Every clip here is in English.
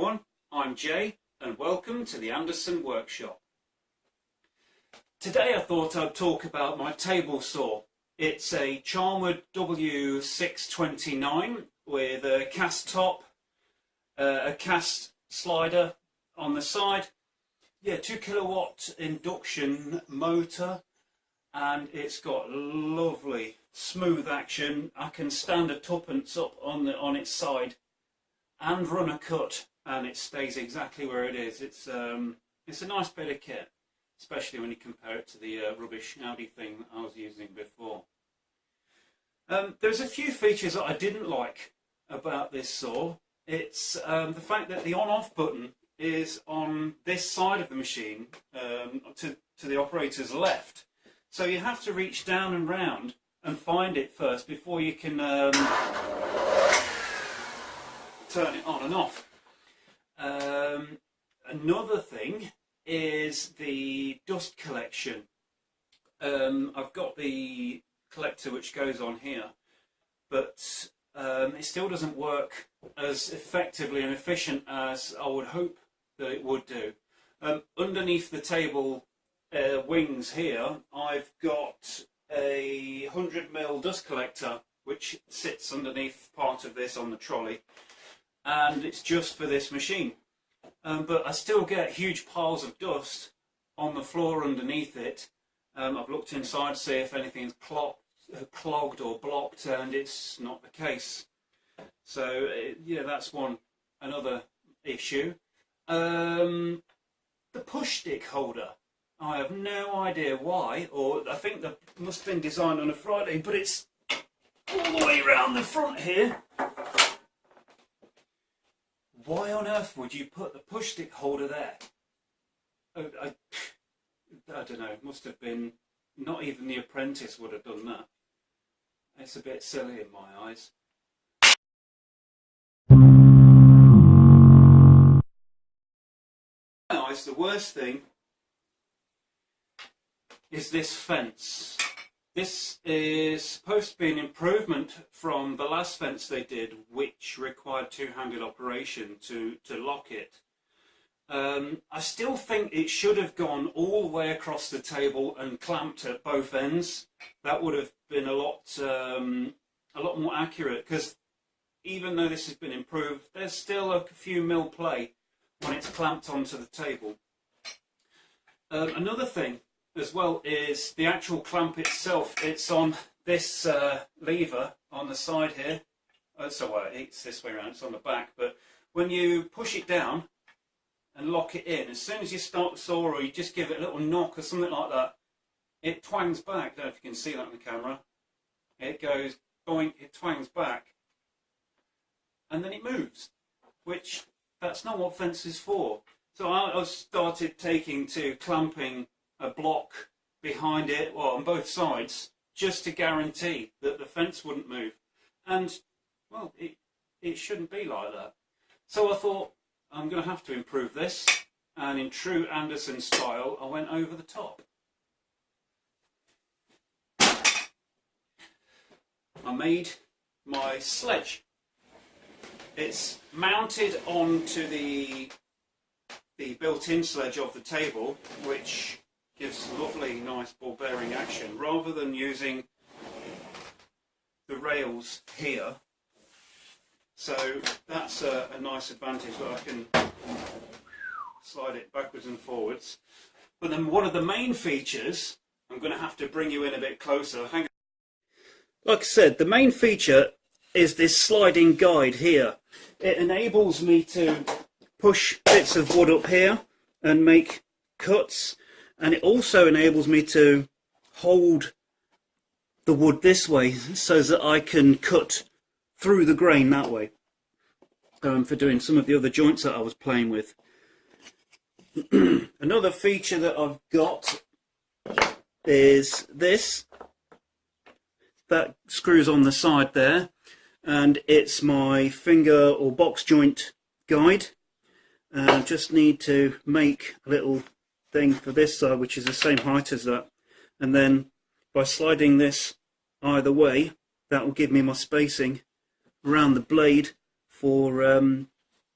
everyone, I'm Jay and welcome to the Anderson Workshop. Today I thought I'd talk about my table saw. It's a Charnwood W629 with a cast top, a cast slider on the side, 2 kilowatt induction motor, and it's got lovely smooth action. I can stand a tuppence up on its side and run a cut and it stays exactly where it is. It's a nice bit of kit, especially when you compare it to the rubbish Audi thing I was using before. There's a few features that I didn't like about this saw. It's the fact that the on-off button is on this side of the machine, to the operator's left. So you have to reach down and round and find it first before you can turn it on and off. Another thing is the dust collection. I've got the collector which goes on here, but it still doesn't work as effectively and efficient as I would hope that it would do. Underneath the table wings here, I've got a 100mm dust collector which sits underneath part of this on the trolley, and it's just for this machine. But I still get huge piles of dust on the floor underneath it. I've looked inside to see if anything's clogged or blocked, and it's not the case. So yeah, that's another issue. The push stick holder, I have no idea why, or I think that must have been designed on a Friday, but it's all the way around the front here. Why on earth would you put the push stick holder there? I don't know, it must have been, not even The Apprentice would have done that. It's a bit silly in my eyes. The worst thing is this fence. This is supposed to be an improvement from the last fence they did, which required two-handed operation to lock it. I still think it should have gone all the way across the table and clamped at both ends. That would have been a lot more accurate, because even though this has been improved, there's still a few mil play when it's clamped onto the table. Another thing as well is the actual clamp itself. It's on this lever on the side here. It's this way around, it's on the back, but when you push it down and lock it in, as soon as you start the saw or you just give it a little knock or something like that, it twangs back. I don't know if you can see that on the camera. It goes boink, it twangs back, and then it moves, which that's not what fence is for. So I started taking to clamping a block behind it, well, on both sides, just to guarantee that the fence wouldn't move. And, well, it shouldn't be like that. So I thought, I'm going to have to improve this, and in true Anderson style, I went over the top. I made my sledge. It's mounted onto the built-in sledge of the table, which gives lovely, nice ball bearing action, rather than using the rails here. So that's a nice advantage, that I can slide it backwards and forwards. But then one of the main features, I'm going to have to bring you in a bit closer. Hang on. Like I said, the main feature is this sliding guide here. It enables me to push bits of wood up here and make cuts, and it also enables me to hold the wood this way so that I can cut through the grain that way, for doing some of the other joints that I was playing with. Another feature that I've got is this, that screws on the side there, and it's my finger or box joint guide. I just need to make a little thing for this side which is the same height as that, and then by sliding this either way, that will give me my spacing around the blade for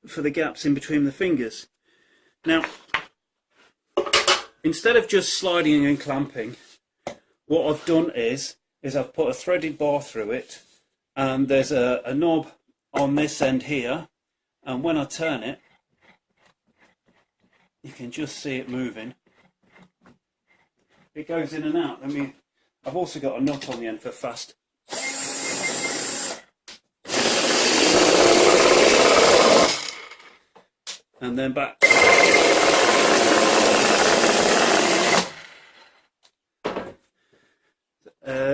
for the gaps in between the fingers. Now, instead of just sliding and clamping, what I've done is I've put a threaded bar through it, and there's a knob on this end here, and when I turn it, you can just see it moving. It goes in and out. I mean, I've also got a nut on the end for fast. And then back.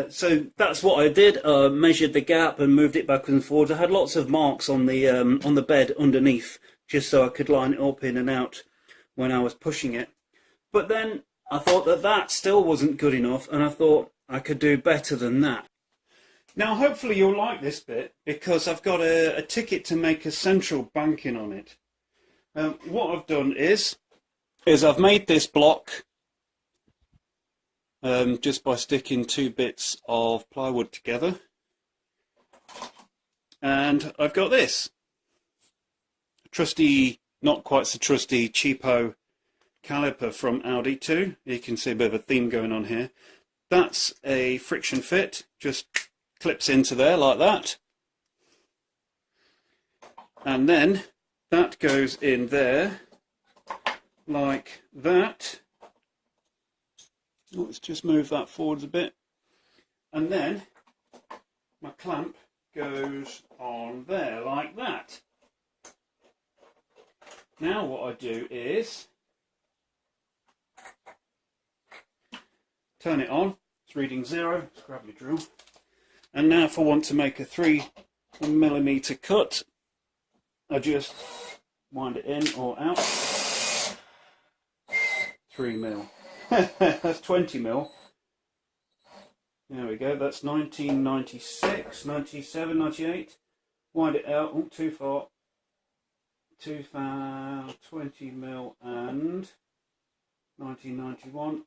So that's what I did. Measured the gap and moved it backwards and forwards. I had lots of marks on the bed underneath, just so I could line it up in and out when I was pushing it. But then I thought that still wasn't good enough, and I thought I could do better than that. Now hopefully you'll like this bit, because I've got a ticket to make a central banking on it. What I've done is I've made this block just by sticking 2 bits of plywood together, and I've got this trusty, not quite so trusty, cheapo caliper from Aldi too. You can see a bit of a theme going on here. That's a friction fit, just clips into there like that, and then that goes in there like that. Let's just move that forwards a bit, and then my clamp goes on there like that. Now what I do is turn it on. It's reading 0. Let's grab my drill. And now if I want to make a 3mm cut, I just wind it in or out. 3mm. That's 20mm. There we go. That's 1996, 97, 98. Wind it out. Oh, too far. Too far. 20mm and 1991.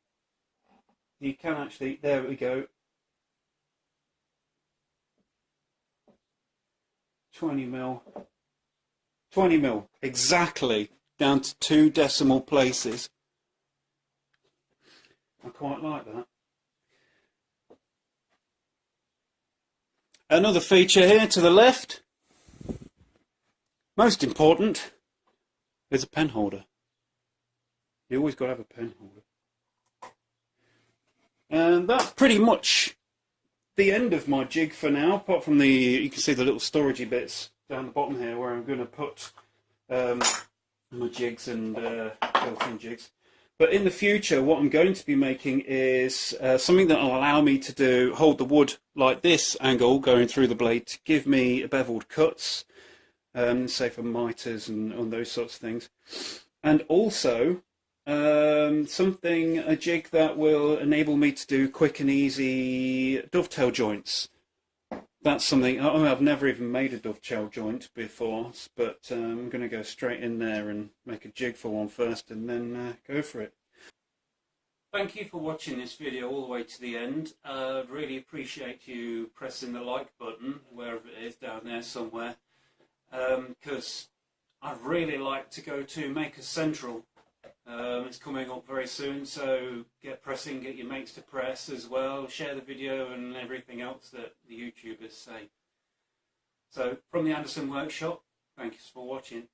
You can actually. There we go. 20mm. 20mm. Exactly. Down to 2 decimal places. I quite like that. Another feature here to the left, most important, is a pen holder. You always got to have a pen holder. And that's pretty much the end of my jig for now, apart from you can see the little storagey bits down the bottom here where I'm going to put my jigs and built-in jigs. But in the future, what I'm going to be making is something that will allow me to hold the wood like this angle going through the blade to give me beveled cuts, say for miters and those sorts of things. And also a jig that will enable me to do quick and easy dovetail joints. That's something, I've never even made a dovetail joint before, but I'm going to go straight in there and make a jig for one first and then go for it. Thank you for watching this video all the way to the end. I'd really appreciate you pressing the like button, wherever it is, down there somewhere, because I'd really like to go to Maker Central. It's coming up very soon, so get pressing, get your mates to press as well, share the video and everything else that the YouTubers say. So from the Anderson Workshop, thanks for watching.